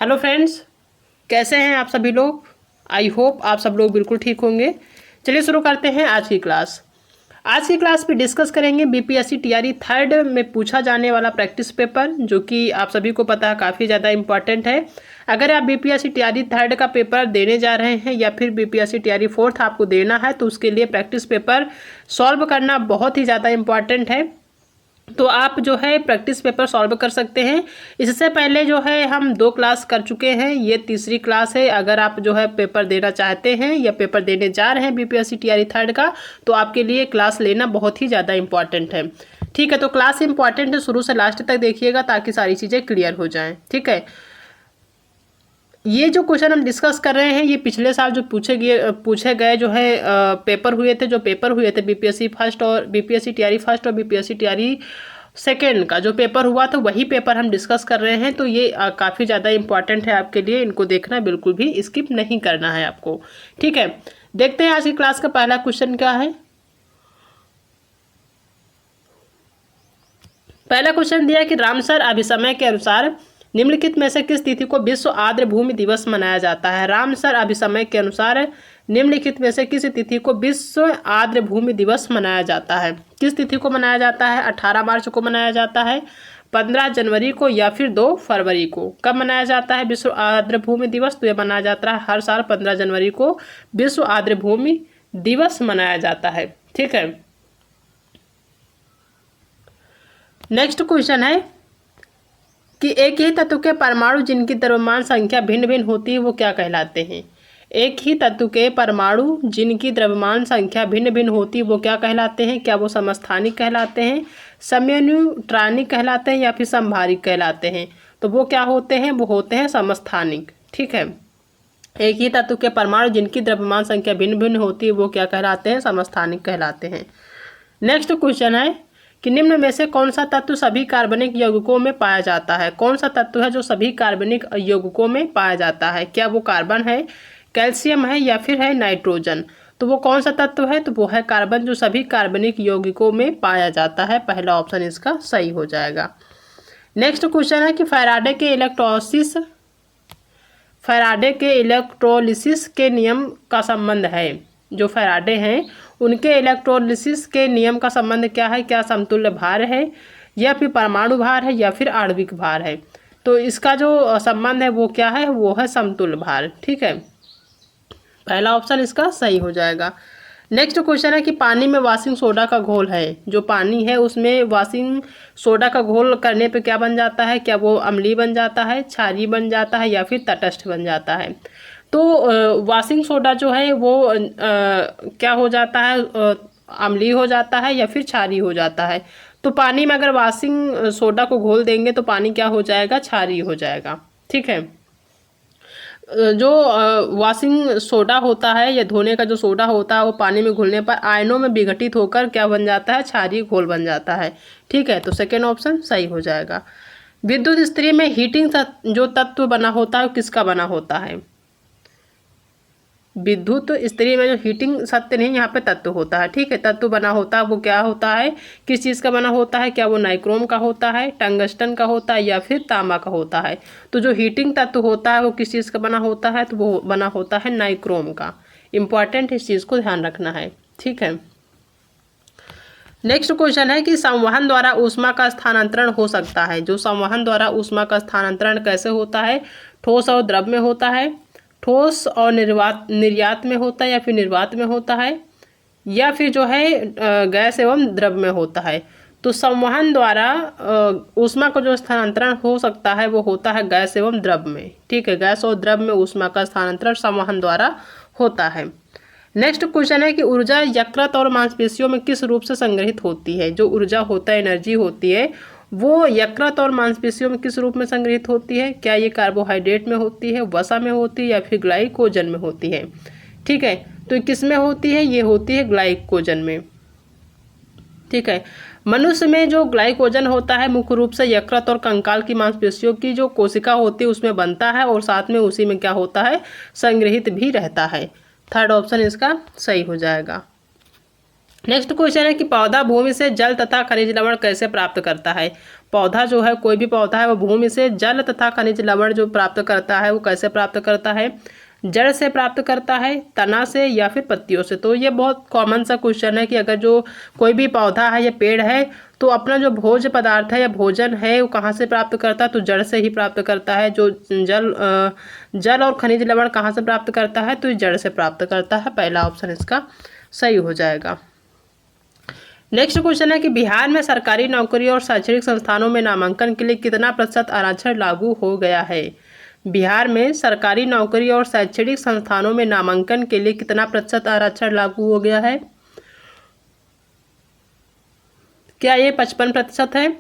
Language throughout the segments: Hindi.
हेलो फ्रेंड्स, कैसे हैं आप सभी लोग। आई होप आप सब लोग बिल्कुल ठीक होंगे। चलिए शुरू करते हैं आज की क्लास। आज की क्लास में डिस्कस करेंगे बीपीएससी टीआरई थर्ड में पूछा जाने वाला प्रैक्टिस पेपर, जो कि आप सभी को पता है काफ़ी ज़्यादा इंपॉर्टेंट है। अगर आप बीपीएससी टीआरई थर्ड का पेपर देने जा रहे हैं या फिर बीपीएससी टीआरई फोर्थ आपको देना है, तो उसके लिए प्रैक्टिस पेपर सॉल्व करना बहुत ही ज़्यादा इंपॉर्टेंट है। तो आप जो है प्रैक्टिस पेपर सॉल्व कर सकते हैं। इससे पहले जो है हम 2 क्लास कर चुके हैं, ये तीसरी क्लास है। अगर आप जो है पेपर देना चाहते हैं या पेपर देने जा रहे हैं बीपीएससी टीआरई थर्ड का, तो आपके लिए क्लास लेना बहुत ही ज़्यादा इंपॉर्टेंट है। ठीक है, तो क्लास इंपॉर्टेंट है, शुरू से लास्ट तक देखिएगा ताकि सारी चीज़ें क्लियर हो जाएँ। ठीक है, ये जो क्वेश्चन हम डिस्कस कर रहे हैं ये पिछले साल जो पूछे गए जो है पेपर हुए थे बीपीएससी फर्स्ट और बीपीएससी टीआरई फर्स्ट और बीपीएससी टीआरई सेकेंड का जो पेपर हुआ था वही पेपर हम डिस्कस कर रहे हैं। तो ये काफ़ी ज़्यादा इंपॉर्टेंट है आपके लिए, इनको देखना बिल्कुल भी स्किप नहीं करना है आपको। ठीक है, देखते हैं आज की क्लास का पहला क्वेश्चन क्या है। पहला क्वेश्चन दिया कि रामसर अभिसमय के अनुसार निम्नलिखित में से किस तिथि को विश्व आर्द्र भूमि दिवस मनाया जाता है। रामसर अभिसमय के अनुसार निम्नलिखित में से किस तिथि को विश्व आर्द्र भूमि दिवस मनाया जाता है। किस तिथि को मनाया जाता है? 18 मार्च को मनाया जाता है, 15 जनवरी को या फिर 2 फरवरी को। कब मनाया जाता है विश्व आर्द्र भूमि दिवस? तो यह मनाया जाता है हर साल 15 जनवरी को विश्व आर्द्र भूमि दिवस मनाया जाता है। ठीक है, नेक्स्ट क्वेश्चन है कि एक ही तत्व के परमाणु जिनकी द्रव्यमान संख्या भिन्न भिन्न होती है वो क्या कहलाते हैं। एक ही तत्व के परमाणु जिनकी द्रव्यमान संख्या भिन्न भिन्न होती है वो क्या कहलाते हैं? क्या वो समस्थानिक कहलाते हैं, समन्यूट्रॉनिक कहलाते हैं या फिर समभारिक कहलाते हैं? तो वो क्या होते हैं? वो होते हैं समस्थानिक। ठीक है, एक ही तत्व के परमाणु जिनकी द्रव्यमान संख्या भिन्न भिन्न होती है वो क्या कहलाते हैं? समस्थानिक कहलाते हैं। नेक्स्ट क्वेश्चन है कि निम्न में से कौन सा तत्व सभी कार्बनिक यौगिकों में पाया जाता है। कौन सा तत्व है जो सभी कार्बनिक यौगिकों में पाया जाता है? क्या वो कार्बन है, कैल्शियम है या फिर है नाइट्रोजन? तो वो कौन सा तत्व है? तो वो है कार्बन, जो सभी कार्बनिक यौगिकों में पाया जाता है। पहला ऑप्शन इसका सही हो जाएगा। नेक्स्ट क्वेश्चन है कि फैराडे के इलेक्ट्रोलिसिस के नियम का संबंध है। जो फैराडे हैं उनके इलेक्ट्रोलिसिस के नियम का संबंध क्या है? क्या समतुल्य भार है या फिर परमाणु भार है या फिर आणविक भार है? तो इसका जो संबंध है वो क्या है? वो है समतुल्य भार। ठीक है, पहला ऑप्शन इसका सही हो जाएगा। नेक्स्ट क्वेश्चन है कि पानी में वाशिंग सोडा का घोल है। जो पानी है उसमें वाशिंग सोडा का घोल करने पे क्या बन जाता है? क्या वो अम्लीय बन जाता है, क्षारीय बन जाता है या फिर तटस्थ बन जाता है? तो वाशिंग सोडा जो है वो क्या हो जाता है? अम्लीय हो जाता है या फिर क्षारीय हो जाता है। तो पानी में अगर वाशिंग सोडा को घोल देंगे तो पानी क्या हो जाएगा? क्षारीय हो जाएगा। ठीक है, जो वॉशिंग सोडा होता है या धोने का जो सोडा होता है वो पानी में घुलने पर आयनों में विघटित होकर क्या बन जाता है? क्षारीय घोल बन जाता है। ठीक है, तो सेकेंड ऑप्शन सही हो जाएगा। विद्युत स्त्री में हीटिंग जो तत्व बना होता है वो किसका बना होता है? विद्युत स्त्री में जो हीटिंग सत्य नहीं, यहाँ पे तत्व होता है। ठीक है, तत्व बना होता है वो क्या होता है, किस चीज़ का बना होता है? क्या वो नाइक्रोम का होता है, टंगस्टन का होता है या फिर तांबा का होता है? तो जो हीटिंग तत्व होता है वो किस चीज़ का बना होता है? तो वो बना होता है नाइक्रोम का। इंपॉर्टेंट, इस चीज़ को ध्यान रखना है। ठीक है, नेक्स्ट क्वेश्चन है कि संवहन द्वारा ऊष्मा का स्थानांतरण हो सकता है। जो संवहन द्वारा ऊष्मा का स्थानांतरण कैसे होता है? ठोस और द्रव में होता है, ठोस और निर्यात में होता है या फिर निर्वात में होता है, या फिर जो है गैस एवं द्रव में होता है? तो संवहन द्वारा ऊष्मा का जो स्थानांतरण हो सकता है वो होता है गैस एवं द्रव में। ठीक है, गैस और द्रव में ऊष्मा का स्थानांतरण संवहन द्वारा होता है। नेक्स्ट क्वेश्चन है कि ऊर्जा यकृत और मांसपेशियों में किस रूप से संग्रहित होती है। जो ऊर्जा होता है, एनर्जी होती है, वो यकृत और मांसपेशियों में किस रूप में संग्रहित होती है? क्या ये कार्बोहाइड्रेट में होती है, वसा में होती है या फिर ग्लाइकोजन में होती है? ठीक है, तो किस में होती है? ये होती है ग्लाइकोजन में। ठीक है, मनुष्य में जो ग्लाइकोजन होता है मुख्य रूप से यकृत और कंकाल की मांसपेशियों की जो कोशिका होती है उसमें बनता है और साथ में उसी में क्या होता है? संग्रहित भी रहता है। थर्ड ऑप्शन इसका सही हो जाएगा। नेक्स्ट क्वेश्चन है कि पौधा भूमि से जल तथा खनिज लवण कैसे प्राप्त करता है। पौधा जो है, कोई भी पौधा है, वो भूमि से जल तथा खनिज लवण जो प्राप्त करता है वो कैसे प्राप्त करता है? जड़ से प्राप्त करता है, तना से, या फिर पत्तियों से। तो ये बहुत कॉमन सा क्वेश्चन है कि अगर जो कोई भी पौधा है या पेड़ है तो अपना जो भोज्य पदार्थ है या भोजन है वो कहाँ से प्राप्त करता है? तो जड़ से ही प्राप्त करता है। जो जल और खनिज लवण कहाँ से प्राप्त करता है? तो जड़ से प्राप्त करता है। पहला ऑप्शन इसका सही हो जाएगा। नेक्स्ट क्वेश्चन है कि बिहार में सरकारी नौकरी और शैक्षणिक संस्थानों में नामांकन के लिए कितना प्रतिशत आरक्षण लागू हो गया है? बिहार में सरकारी नौकरी और शैक्षणिक संस्थानों में नामांकन के लिए कितना प्रतिशत आरक्षण लागू हो गया है? क्या ये 55% है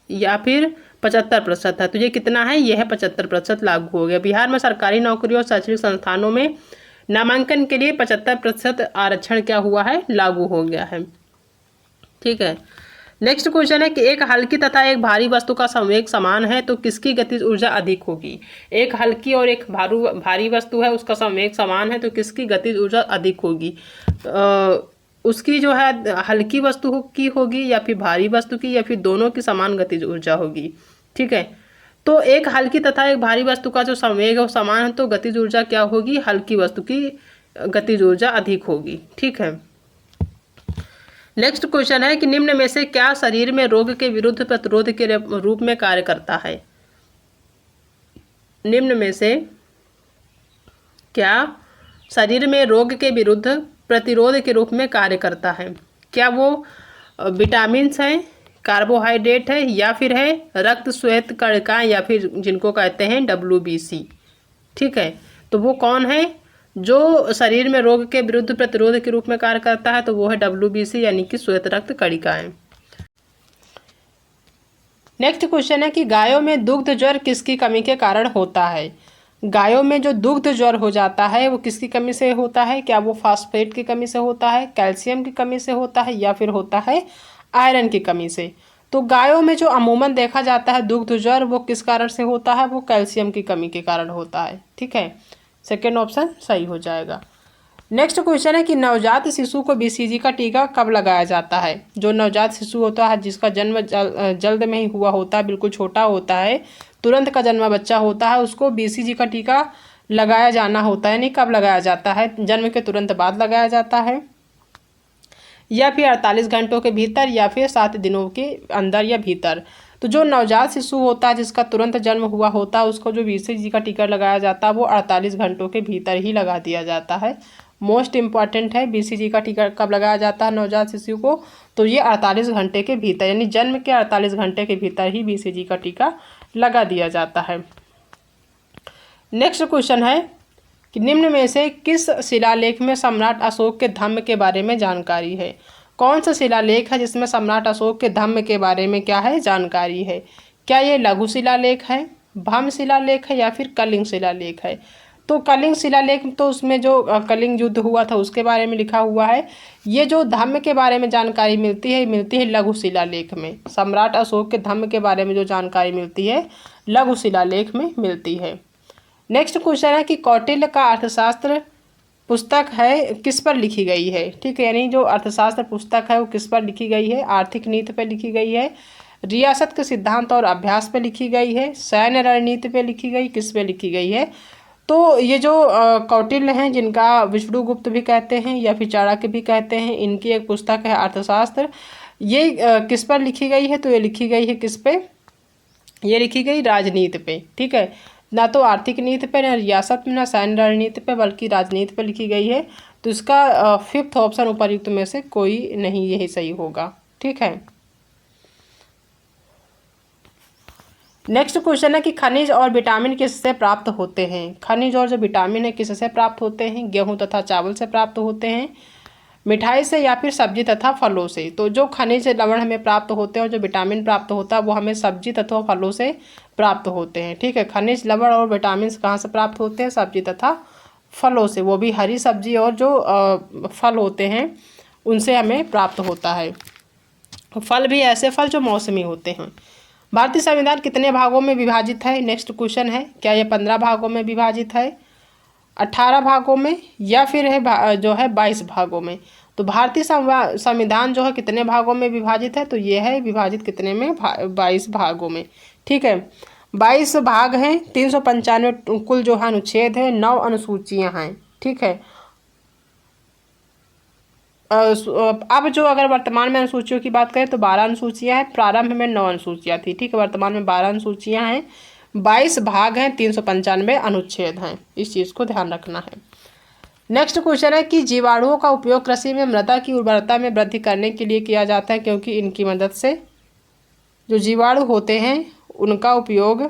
या फिर 75% है? तो ये कितना है? यह 75% लागू हो गया। बिहार में सरकारी नौकरी और शैक्षणिक संस्थानों में नामांकन के लिए 75% आरक्षण क्या हुआ है? लागू हो गया है। ठीक है। नेक्स्ट क्वेश्चन है कि एक हल्की तथा एक भारी वस्तु का संवेग समान है तो किसकी गतिज ऊर्जा अधिक होगी? एक हल्की और एक भारी वस्तु है, उसका संवेग समान है तो किसकी गतिज ऊर्जा अधिक होगी? उसकी जो है हल्की वस्तु की होगी या फिर भारी वस्तु की, या फिर दोनों की समान गतिज ऊर्जा होगी। ठीक है। तो एक हल्की तथा एक भारी वस्तु का जो संवेग है वो समान है तो गतिज ऊर्जा क्या होगी? हल्की वस्तु की गतिज ऊर्जा अधिक होगी। ठीक है। नेक्स्ट क्वेश्चन है कि निम्न में से क्या शरीर में रोग के विरुद्ध प्रतिरोध के रूप में कार्य करता है? निम्न में से क्या शरीर में रोग के विरुद्ध प्रतिरोध के रूप में कार्य करता है? क्या वो विटामिन्स हैं, कार्बोहाइड्रेट है, या फिर है रक्त श्वेत कणिकाएं, या फिर जिनको कहते हैं WBC। ठीक है। तो वो कौन है जो शरीर में रोग के विरुद्ध प्रतिरोध के रूप में कार्य करता है? तो वो है WBC यानी कि श्वेत रक्त कणिकाएं। नेक्स्ट क्वेश्चन है कि गायों में दुग्ध ज्वर किसकी कमी के कारण होता है? गायों में जो दुग्ध ज्वर हो जाता है वो किसकी कमी से होता है? क्या वो फास्फेट की कमी से होता है, कैल्शियम की कमी से होता है, या फिर होता है आयरन की कमी से? तो गायों में जो अमूमन देखा जाता है दुग्ध ज्वर वो किस कारण से होता है? वो कैल्शियम की कमी के कारण होता है। ठीक है। सेकेंड ऑप्शन सही हो जाएगा। नेक्स्ट क्वेश्चन है कि नवजात शिशु को BCG का टीका कब लगाया जाता है? जो नवजात शिशु होता है जिसका जन्म जल्द में ही हुआ होता है, बिल्कुल छोटा होता है, तुरंत का जन्मा बच्चा होता है, उसको BCG का टीका लगाया जाना होता है। नहीं, कब लगाया जाता है? जन्म के तुरंत बाद लगाया जाता है, या फिर 48 घंटों के भीतर, या फिर 7 दिनों के अंदर या भीतर। तो जो नवजात शिशु होता है जिसका तुरंत जन्म हुआ होता है उसको जो BCG का टीका लगाया जाता है वो 48 घंटों के भीतर ही लगा दिया जाता है। मोस्ट इम्पॉर्टेंट है, BCG का टीका कब लगाया जाता है नवजात शिशु को? तो ये 48 घंटे के भीतर, यानी जन्म के 48 घंटे के भीतर ही BCG का टीका लगा दिया जाता है। नेक्स्ट क्वेश्चन है कि निम्न में से किस शिलालेख में सम्राट अशोक के धम्म के बारे में जानकारी है? कौन सा शिलालेख है जिसमें सम्राट अशोक के धम्म के बारे में क्या है? जानकारी है। क्या ये लघु शिलालेख है, भव्य शिलालेख है, या फिर कलिंग शिलालेख है? तो कलिंग शिलालेख तो उसमें जो कलिंग युद्ध हुआ था उसके बारे में लिखा हुआ है। ये जो धम्म के बारे में जानकारी मिलती है लघु शिलालेख में। सम्राट अशोक के धम्म के बारे में जो जानकारी मिलती है लघु शिलालेख में मिलती है। नेक्स्ट क्वेश्चन है कि कौटिल्य का अर्थशास्त्र पुस्तक है किस पर लिखी गई है? ठीक है। यानी जो अर्थशास्त्र पुस्तक है वो किस पर लिखी गई है? आर्थिक नीति पर लिखी गई है, रियासत के सिद्धांत और अभ्यास पे लिखी गई है, सैन्य रणनीति पे लिखी गई, किस पे लिखी गई है? तो ये जो कौटिल्य हैं जिनका विष्णुगुप्त भी कहते हैं या फिर चाणक्य भी कहते हैं, इनकी एक पुस्तक है अर्थशास्त्र। ये किस पर लिखी गई है? तो ये लिखी गई है किस पे? ये लिखी गई राजनीति पे। ठीक है। ना तो आर्थिक नीति पे, ना रियासत में, ना सैन्य रणनीति पे, बल्कि राजनीति पे लिखी गई है। तो इसका फिफ्थ ऑप्शन उपर्युक्त में से कोई नहीं, यही सही होगा। ठीक है। नेक्स्ट क्वेश्चन है कि खनिज और विटामिन किससे प्राप्त होते हैं? खनिज और जो विटामिन है किससे प्राप्त होते हैं? गेहूं तथा चावल से प्राप्त होते हैं, मिठाई से, या फिर सब्जी तथा फलों से। तो जो खनिज लवण हमें प्राप्त होते हैं और जो विटामिन प्राप्त होता है वो हमें सब्जी तथा फलों से प्राप्त होते हैं। ठीक है। खनिज लवण और विटामिन कहाँ से प्राप्त होते हैं? सब्जी तथा फलों से, वो भी हरी सब्जी और जो फल होते हैं उनसे हमें प्राप्त होता है। फल भी ऐसे फल जो मौसमी होते हैं। भारतीय संविधान कितने भागों में विभाजित है? नेक्स्ट क्वेश्चन है, क्या ये 15 भागों में विभाजित है, 18 भागों में, या फिर है जो है 22 भागों में? तो भारतीय संविधान जो है कितने भागों में विभाजित है, तो ये है विभाजित कितने में, 22 भागों में। ठीक है, 22 भाग हैं, 395 कुल जो है अनुच्छेद है, 9 अनुसूचियां हैं। ठीक है, अब जो अगर वर्तमान में अनुसूचियों की बात करें तो 12 अनुसूचियां हैं, प्रारंभ में 9 अनुसूचियां थी। ठीक है, वर्तमान में 12 अनुसूचियां हैं, 22 भाग हैं, 395 अनुच्छेद हैं, इस चीज़ को ध्यान रखना है। नेक्स्ट क्वेश्चन है कि जीवाणुओं का उपयोग कृषि में मृदा की उर्वरता में वृद्धि करने के लिए किया जाता है, क्योंकि इनकी मदद से जो जीवाणु होते हैं उनका उपयोग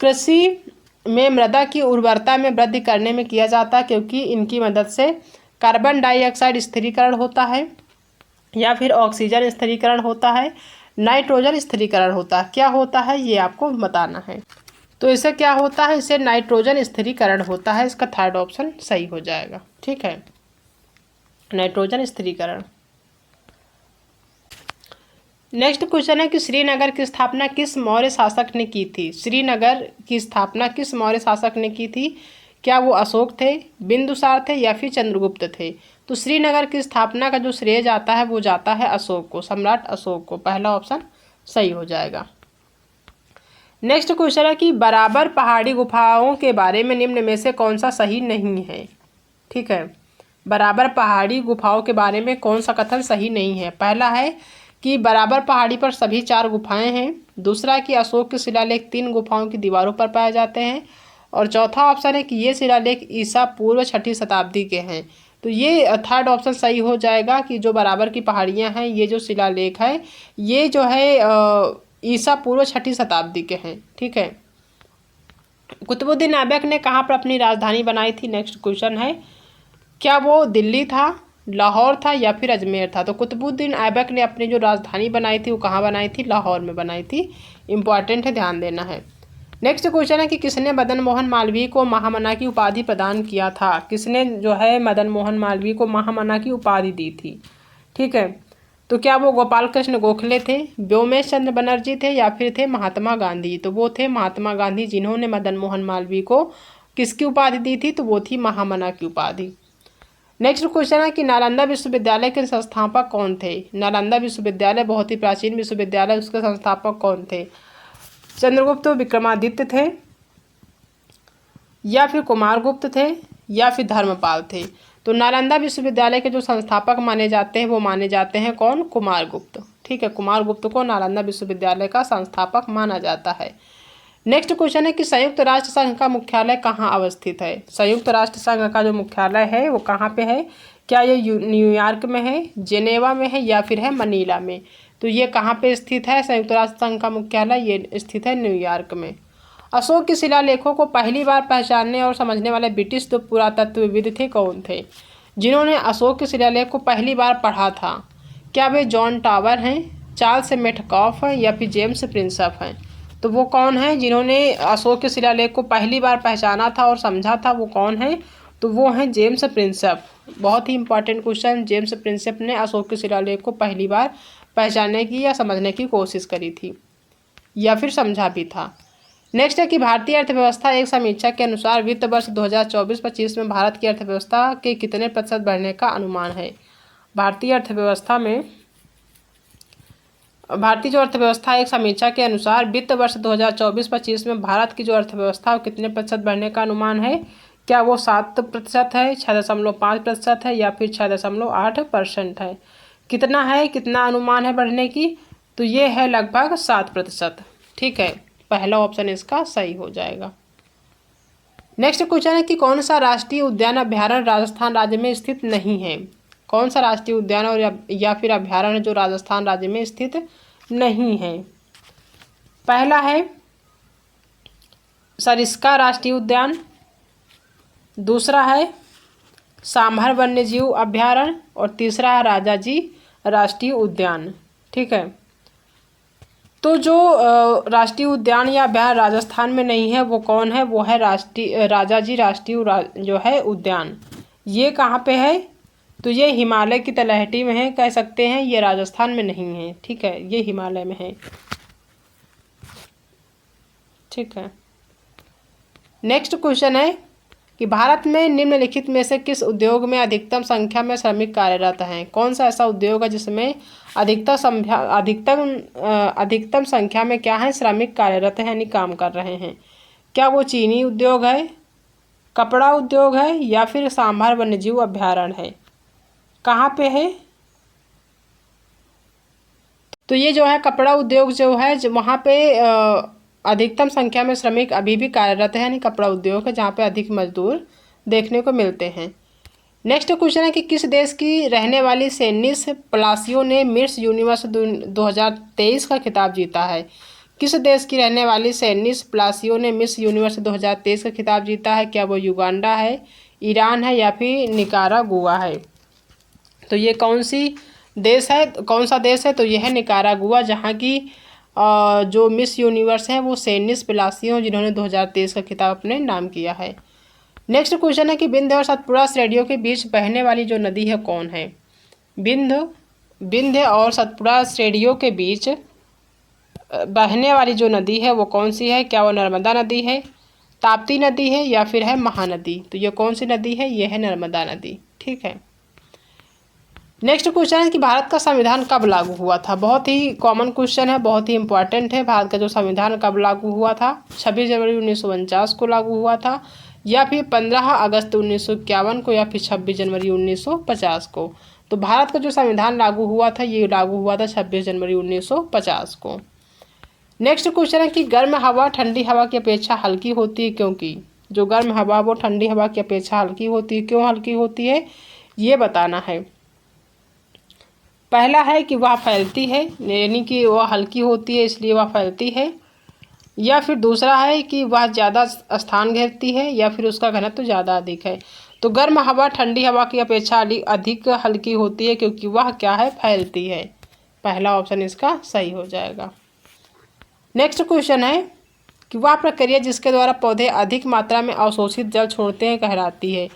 कृषि में मृदा की उर्वरता में वृद्धि करने में किया जाता है, क्योंकि इनकी मदद से कार्बन डाइऑक्साइड स्थिरीकरण होता है, या फिर ऑक्सीजन स्थिरीकरण होता है, नाइट्रोजन स्थिरीकरण होता है। क्या होता है ये आपको बताना है। तो इसे क्या होता है, इसे नाइट्रोजन स्थिरीकरण होता है। इसका थर्ड ऑप्शन सही हो जाएगा। ठीक है, नाइट्रोजन स्थिरीकरण। नेक्स्ट क्वेश्चन है कि श्रीनगर की स्थापना किस मौर्य शासक ने की थी। श्रीनगर की स्थापना किस मौर्य शासक ने की थी? क्या वो अशोक थे, बिंदुसार थे, या फिर चंद्रगुप्त थे? तो श्रीनगर की स्थापना का जो श्रेय जाता है वो जाता है अशोक को, सम्राट अशोक को। पहला ऑप्शन सही हो जाएगा। नेक्स्ट क्वेश्चन है कि बराबर पहाड़ी गुफाओं के बारे में निम्न में से कौन सा सही नहीं है। ठीक है, बराबर पहाड़ी गुफाओं के बारे में कौन सा कथन सही नहीं है? पहला है कि बराबर पहाड़ी पर सभी 4 गुफाएं हैं। दूसरा कि अशोक के शिलालेख 3 गुफाओं की दीवारों पर पाए जाते हैं। और चौथा ऑप्शन है कि ये शिलालेख ईसा पूर्व 6ठी शताब्दी के हैं। तो ये थर्ड ऑप्शन सही हो जाएगा कि जो बराबर की पहाड़ियाँ हैं, ये जो शिलालेख है ये जो है ईसा पूर्व 6ठी शताब्दी के हैं। ठीक है, कुतुबुद्दीन ऐबक ने कहाँ पर अपनी राजधानी बनाई थी? नेक्स्ट क्वेश्चन है, क्या वो दिल्ली था, लाहौर था, या फिर अजमेर था? तो कुतुबुद्दीन ऐबक ने अपनी जो राजधानी बनाई थी वो कहाँ बनाई थी? लाहौर में बनाई थी। इंपॉर्टेंट है, ध्यान देना है। नेक्स्ट क्वेश्चन है कि किसने मदन मोहन मालवीय को महामना की उपाधि प्रदान किया था? किसने जो है मदन मोहन मालवीय को महामना की उपाधि दी थी? ठीक है, तो क्या वो गोपाल कृष्ण गोखले थे, व्योमेश चंद्र बनर्जी थे, या फिर थे महात्मा गांधी? तो वो थे महात्मा गांधी, जिन्होंने मदन मोहन मालवीय को किसकी उपाधि दी थी? तो वो थी महामना की उपाधि। नेक्स्ट क्वेश्चन है कि नालंदा विश्वविद्यालय के संस्थापक कौन थे? नालंदा विश्वविद्यालय बहुत ही प्राचीन विश्वविद्यालय, उसके संस्थापक कौन थे? चंद्रगुप्त विक्रमादित्य थे, या फिर कुमारगुप्त थे, या फिर धर्मपाल थे? तो नालंदा विश्वविद्यालय के जो संस्थापक माने जाते हैं वो माने जाते हैं कौन? कुमारगुप्त। ठीक है, कुमारगुप्त को नालंदा विश्वविद्यालय का संस्थापक माना जाता है। नेक्स्ट क्वेश्चन है कि संयुक्त राष्ट्र संघ का मुख्यालय कहाँ अवस्थित है? संयुक्त राष्ट्र संघ का जो मुख्यालय है वो कहाँ पे है? क्या ये न्यूयॉर्क में है, जेनेवा में है, या फिर है मनीला में? तो ये कहाँ पे स्थित है? संयुक्त राष्ट्र संघ का मुख्यालय ये स्थित है न्यूयॉर्क में। अशोक के शिलालेखों को पहली बार पहचानने और समझने वाले ब्रिटिश तो पुरातत्वविद थे कौन थे, जिन्होंने अशोक के शिलालेख को पहली बार पढ़ा था? क्या वे जॉन टावर हैं, चार्ल्स मेटकॉफ हैं, या फिर जेम्स प्रिंसप हैं? तो वो कौन है जिन्होंने अशोक के शिलालेख को पहली बार पहचाना था और समझा था? वो कौन है? तो वो हैं जेम्स प्रिंसप। बहुत ही इंपॉर्टेंट क्वेश्चन, जेम्स प्रिंसप ने अशोक के शिलालेख को पहली बार पहचानने की या समझने की कोशिश करी थी, या फिर समझा भी था। नेक्स्ट है कि भारतीय अर्थव्यवस्था एक समीक्षा के अनुसार वित्त वर्ष 2024-25 में भारत की अर्थव्यवस्था के कितने प्रतिशत बढ़ने का अनुमान है? भारतीय जो अर्थव्यवस्था एक समीक्षा के अनुसार वित्त वर्ष 2024-25 में भारत की जो अर्थव्यवस्था कितने प्रतिशत बढ़ने का अनुमान है? क्या वो 7% है, 6.5% है, या फिर 6.8% है? कितना है, कितना अनुमान है बढ़ने की? तो ये है लगभग 7%। ठीक है, पहला ऑप्शन इसका सही हो जाएगा। नेक्स्ट क्वेश्चन है कि कौन सा राष्ट्रीय उद्यान अभ्यारण्य राजस्थान राज्य में स्थित नहीं है? कौन सा राष्ट्रीय उद्यान और या फिर अभ्यारण्य जो राजस्थान राज्य में स्थित नहीं है? पहला है सरिस्का राष्ट्रीय उद्यान, दूसरा है सांभर वन्यजीव अभ्यारण्य, और तीसरा है राजाजी राष्ट्रीय उद्यान। ठीक है, तो जो राष्ट्रीय उद्यान या अभ्यारण्य राजस्थान में नहीं है वो कौन है? वो है राजाजी राष्ट्रीय जो है उद्यान। ये कहाँ पे है? तो ये हिमालय की तलहटी में है, कह सकते हैं, ये राजस्थान में नहीं है। ठीक है, ये हिमालय में है। ठीक है, नेक्स्ट क्वेश्चन है कि भारत में निम्नलिखित में से किस उद्योग में अधिकतम संख्या में श्रमिक कार्यरत हैं। कौन सा ऐसा उद्योग है जिसमें अधिकतम संख्या में क्या है, श्रमिक कार्यरत हैं यानी काम कर रहे हैं। क्या वो चीनी उद्योग है, कपड़ा उद्योग है, या फिर सांभर वन्यजीव अभ्यारण्य है। कहाँ पे है, तो ये जो है कपड़ा उद्योग जो है वहाँ पे अधिकतम संख्या में श्रमिक अभी भी कार्यरत है, यानी कपड़ा उद्योग है जहाँ पे अधिक मजदूर देखने को मिलते हैं। नेक्स्ट क्वेश्चन है कि किस देश की रहने वाली सेनिस पलासियो ने मिस यूनिवर्स 2023 का खिताब जीता है। किस देश की रहने वाली सेनिस पलासियो ने मिस यूनिवर्स 2023 का खिताब जीता है। क्या वो युगांडा है, ईरान है, या फिर निकारागुआ है। तो ये कौन सा देश है, तो यह है निकारागुआ, जहाँ की जो मिस यूनिवर्स हैं वो सेनिस पलासियो जिन्होंने 2023 का खिताब अपने नाम किया है। नेक्स्ट क्वेश्चन है कि विंध्य और सतपुड़ा श्रेणियों के बीच बहने वाली जो नदी है कौन है। विंध्य और सतपुड़ा श्रेणियों के बीच बहने वाली जो नदी है वो कौन सी है। क्या वो नर्मदा नदी है, ताप्ती नदी है, या फिर है महानदी। तो ये कौन सी नदी है, ये है नर्मदा नदी। ठीक है। नेक्स्ट क्वेश्चन है कि भारत का संविधान कब लागू हुआ था। बहुत ही कॉमन क्वेश्चन है, बहुत ही इंपॉर्टेंट है। भारत का जो संविधान कब लागू हुआ था, 26 जनवरी 1949 को लागू हुआ था, या फिर 15 अगस्त 1951 को, या फिर 26 जनवरी 1950 को। तो भारत का जो संविधान लागू हुआ था ये लागू हुआ था 26 जनवरी 1950 को। नेक्स्ट क्वेश्चन है कि गर्म हवा ठंडी हवा की अपेक्षा हल्की होती है क्योंकि। जो गर्म हवा वो ठंडी हवा की अपेक्षा हल्की होती है, क्यों हल्की होती है ये बताना है। पहला है कि वह फैलती है, यानी कि वह हल्की होती है इसलिए वह फैलती है, या फिर दूसरा है कि वह ज़्यादा स्थान घेरती है, या फिर उसका घनत्व ज़्यादा अधिक है। तो गर्म हवा ठंडी हवा की अपेक्षा अधिक हल्की होती है क्योंकि वह क्या है, फैलती है। पहला ऑप्शन इसका सही हो जाएगा। नेक्स्ट क्वेश्चन है कि वह प्रक्रिया जिसके द्वारा पौधे अधिक मात्रा में अवशोषित जल छोड़ते हैं कहलाती है।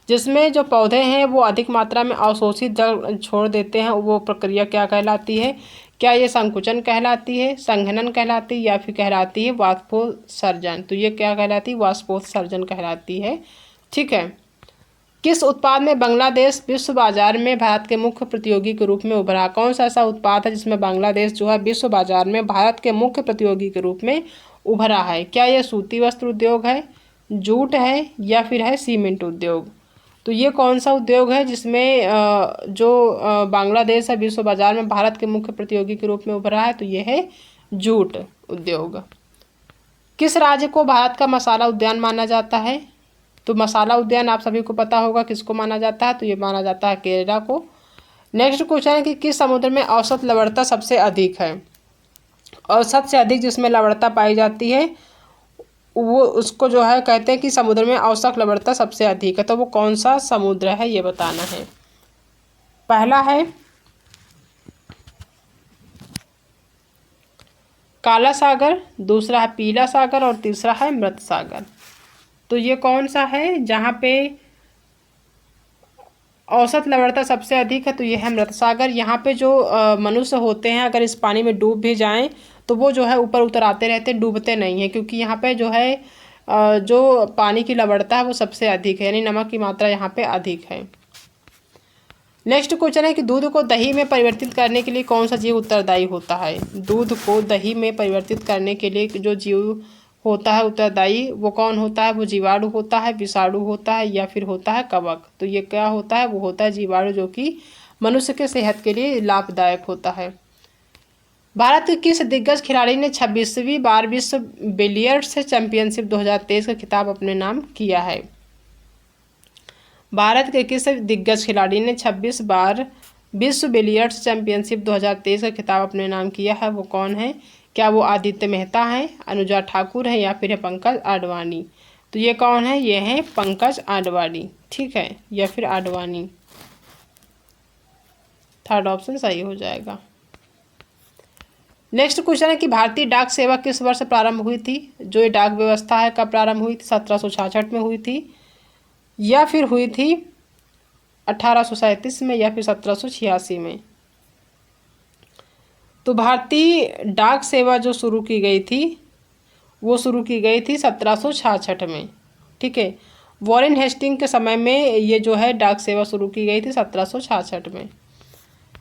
जिसमें जो पौधे हैं वो अधिक मात्रा में अवशोषित जल छोड़ देते हैं वो प्रक्रिया क्या कहलाती है। क्या ये संकुचन कहलाती है, संघनन कहलाती है, या फिर कहलाती है वाष्पोत्सर्जन। तो ये क्या कहलाती है, वाष्पोत्सर्जन कहलाती है। ठीक है। किस उत्पाद में बांग्लादेश विश्व बाजार में भारत के मुख्य प्रतियोगी के रूप में उभरा। कौन सा ऐसा उत्पाद है जिसमें बांग्लादेश जो है विश्व बाजार में भारत के मुख्य प्रतियोगी के रूप में उभरा है। क्या यह सूती वस्त्र उद्योग है, जूट है, या फिर है सीमेंट उद्योग। तो ये कौन सा उद्योग है जिसमें जो बांग्लादेश है विश्व बाजार में भारत के मुख्य प्रतियोगी के रूप में उभरा है। तो ये है जूट उद्योग। किस राज्य को भारत का मसाला उद्यान माना जाता है। तो मसाला उद्यान आप सभी को पता होगा किसको माना जाता है, तो ये माना जाता है केरला को। नेक्स्ट क्वेश्चन है कि किस समुद्र में औसत लवणता सबसे अधिक है। और सबसे अधिक जिसमें लवणता पाई जाती है वो उसको जो है कहते हैं कि समुद्र में औसत लवणता सबसे अधिक है। तो वो कौन सा समुद्र है ये बताना है। पहला है काला सागर, दूसरा है पीला सागर, और तीसरा है मृत सागर। तो ये कौन सा है जहाँ पे औसत लवणता सबसे अधिक है, तो ये है मृत सागर। यहाँ पे जो मनुष्य होते हैं अगर इस पानी में डूब भी जाएं तो वो जो है ऊपर उतर आते रहते, डूबते नहीं हैं, क्योंकि यहाँ पे जो है जो पानी की लवणता है वो सबसे अधिक है, यानी नमक की मात्रा यहाँ पे अधिक है। नेक्स्ट क्वेश्चन है कि दूध को दही में परिवर्तित करने के लिए कौन सा जीव उत्तरदायी होता है। दूध को दही में परिवर्तित करने के लिए जो जीव होता है उत्तरदायी वो कौन होता है। वो जीवाणु होता है, विषाणु होता है, या फिर होता है कवक। तो ये क्या होता है, वो होता है जीवाणु, जो कि मनुष्य के सेहत के लिए लाभदायक होता है। भारत के किस दिग्गज खिलाड़ी ने 26वीं बार विश्व बिलियर्ड्स चैंपियनशिप 2023 का खिताब अपने नाम किया है। भारत के किस दिग्गज खिलाड़ी ने 26 बार विश्व बिलियर्ड्स चैंपियनशिप 2023 का खिताब अपने नाम किया है, वो कौन है। क्या वो आदित्य मेहता है, अनुजा ठाकुर है, या फिर है पंकज आडवाणी। तो ये कौन है, ये है पंकज आडवाणी। ठीक है, या फिर आडवाणी। थर्ड ऑप्शन सही हो जाएगा। नेक्स्ट क्वेश्चन है कि भारतीय डाक सेवा किस वर्ष प्रारंभ हुई थी। जो ये डाक व्यवस्था है कब प्रारंभ हुई थी, 1766 में हुई थी, या फिर हुई थी 1837 में, या फिर 1786 में। तो भारतीय डाक सेवा जो शुरू की गई थी वो शुरू की गई थी 1766 में। ठीक है, वॉरेन हेस्टिंग के समय में ये जो है डाक सेवा शुरू की गई थी 1766 में।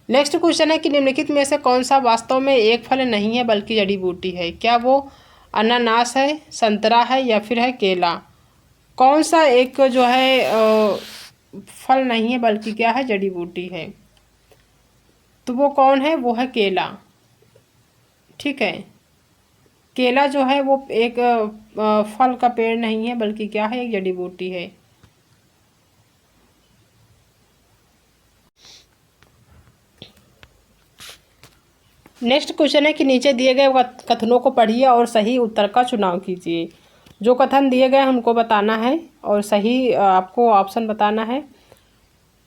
नेक्स्ट क्वेश्चन है कि निम्नलिखित में से कौन सा वास्तव में एक फल नहीं है बल्कि जड़ी बूटी है? क्या वो अनानास है, संतरा है या फिर है केला? कौन सा एक जो है फल नहीं है बल्कि क्या है, जड़ी बूटी है? तो वो कौन है? वो है केला। ठीक है, केला जो है वो एक फल का पेड़ नहीं है बल्कि क्या है, एक जड़ी बूटी है। नेक्स्ट क्वेश्चन है कि नीचे दिए गए कथनों को पढ़िए और सही उत्तर का चुनाव कीजिए। जो कथन दिए गए हमको बताना है और सही आपको ऑप्शन बताना है।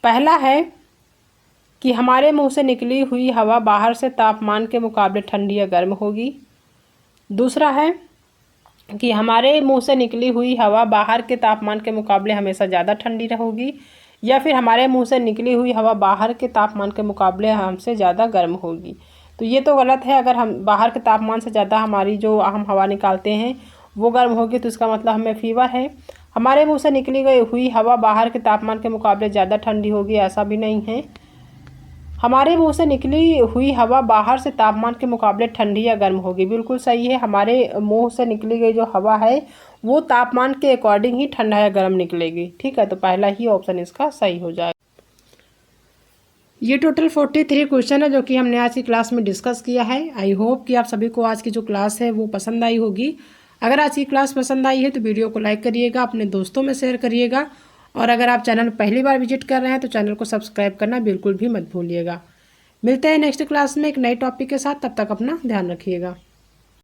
पहला है कि हमारे मुंह से निकली हुई हवा बाहर से तापमान के मुकाबले ठंडी या गर्म होगी। दूसरा है कि हमारे मुंह से निकली हुई हवा बाहर के तापमान के मुकाबले हमेशा ज़्यादा ठंडी रहेगी। या फिर हमारे मुंह से निकली हुई हवा बाहर के तापमान के मुकाबले हमसे ज़्यादा गर्म होगी। तो ये तो गलत है। अगर हम बाहर के तापमान से ज़्यादा हमारी जो हम हवा निकालते हैं वो गर्म होगी तो इसका मतलब हमें फीवर है। हमारे मुंह से निकली गई हुई हवा बाहर के तापमान के मुकाबले ज़्यादा ठंडी होगी, ऐसा भी नहीं है। हमारे मुंह से निकली हुई हवा बाहर से तापमान के मुकाबले ठंडी या गर्म होगी, बिल्कुल सही है। हमारे मुंह से निकली गई जो हवा है वो तापमान के अकॉर्डिंग ही ठंडा या गर्म निकलेगी। ठीक है, तो पहला ही ऑप्शन इसका सही हो जाएगा। ये टोटल 43 क्वेश्चन है जो कि हमने आज की क्लास में डिस्कस किया है। आई होप कि आप सभी को आज की जो क्लास है वो पसंद आई होगी। अगर आज की क्लास पसंद आई है तो वीडियो को लाइक करिएगा, अपने दोस्तों में शेयर करिएगा और अगर आप चैनल पहली बार विजिट कर रहे हैं तो चैनल को सब्सक्राइब करना बिल्कुल भी मत भूलिएगा। मिलते हैं नेक्स्ट क्लास में एक नए टॉपिक के साथ, तब तक अपना ध्यान रखिएगा।